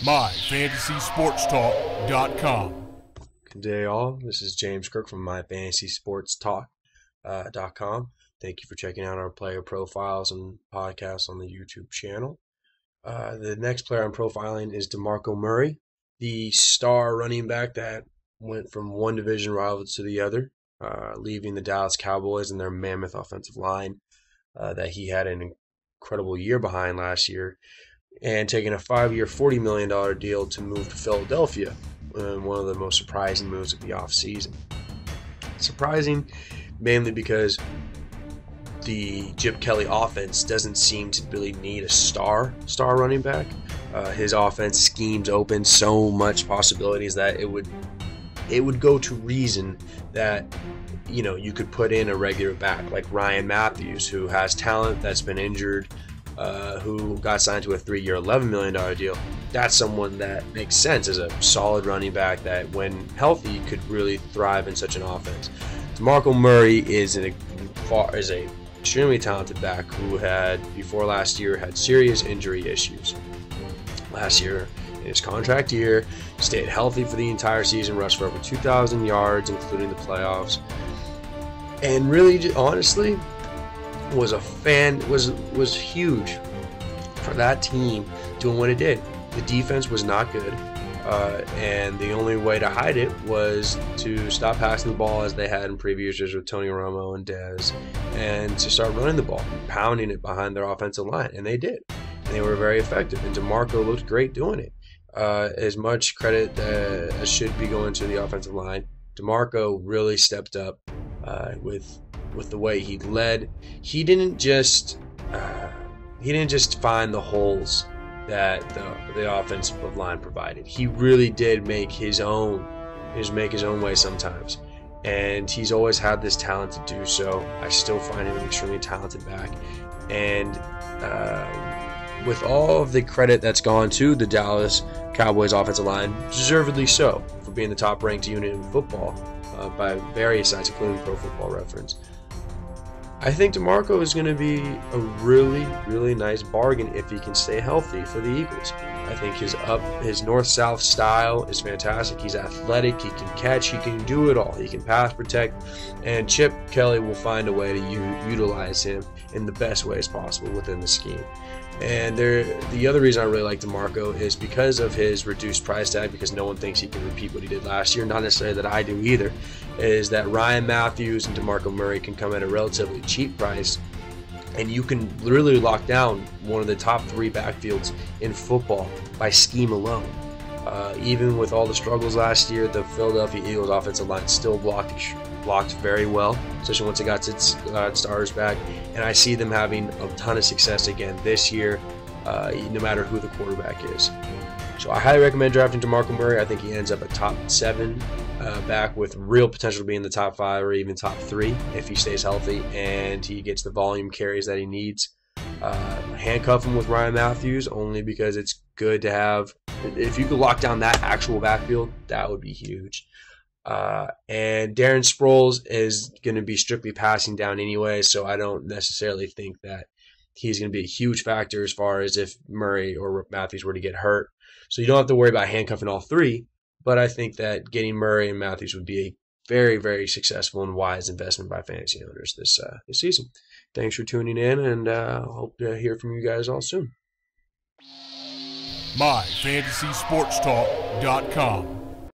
MyFantasySportsTalk.com. Good day, all. This is James Crook from MyFantasySportsTalk.com. Thank you for checking out our player profiles and podcasts on the YouTube channel. The next player I'm profiling is DeMarco Murray, the star running back that went from one division rival to the other, leaving the Dallas Cowboys and their mammoth offensive line that he had an incredible year behind last year, and taking a 5-year, $40 million deal to move to Philadelphia, one of the most surprising moves of the offseason. Surprising mainly because the Chip Kelly offense doesn't seem to really need a star running back. His offense schemes open so much possibilities that it would go to reason that you could put in a regular back like Ryan Matthews, who has talent that's been injured, who got signed to a 3-year, $11 million deal. That's someone that makes sense as a solid running back that, when healthy, could really thrive in such an offense. DeMarco Murray is a extremely talented back who had, before last year, had serious injury issues. Last year, in his contract year, stayed healthy for the entire season, rushed for over 2,000 yards, including the playoffs, and really, honestly, was huge for that team doing what it did. The defense was not good, and the only way to hide it was to stop passing the ball as they had in previous years with Tony Romo and Dez, and to start running the ball, pounding it behind their offensive line, and they did. And they were very effective, and DeMarco looked great doing it. As much credit as should be going to the offensive line, DeMarco really stepped up with the way he led. He didn't just find the holes that the offensive line provided. He really did make his own way sometimes, and he's always had this talent to do so. I still find him an extremely talented back, and with all of the credit that's gone to the Dallas Cowboys offensive line, deservedly so, for being the top-ranked unit in football by various sites, including Pro Football Reference. I think DeMarco is going to be a really, really nice bargain if he can stay healthy for the Eagles. I think his north-south style is fantastic. He's athletic, he can catch, he can do it all. He can pass protect, and Chip Kelly will find a way to utilize him in the best ways possible within the scheme. And the other reason I really like DeMarco is because of his reduced price tag, because no one thinks he can repeat what he did last year, not necessarily that I do either, is that Ryan Matthews and DeMarco Murray can come at a relatively cheap price, and you can literally lock down one of the top 3 backfields in football by scheme alone. Even with all the struggles last year, the Philadelphia Eagles offensive line still blocked very well, especially once it got its starters back. And I see them having a ton of success again this year, no matter who the quarterback is. So I highly recommend drafting DeMarco Murray. I think he ends up a top 7 back with real potential to be in the top 5 or even top 3 if he stays healthy and he gets the volume carries that he needs. Handcuff him with Ryan Matthews only because it's good to have. If you could lock down that actual backfield, that would be huge. And Darren Sproles is going to be strictly passing down anyway, so I don't necessarily think that he's going to be a huge factor as far as if Murray or Matthews were to get hurt. So you don't have to worry about handcuffing all 3, but I think that getting Murray and Matthews would be a very, very successful and wise investment by fantasy owners this season. Thanks for tuning in, and hope to hear from you guys all soon. MyFantasySportsTalk.com.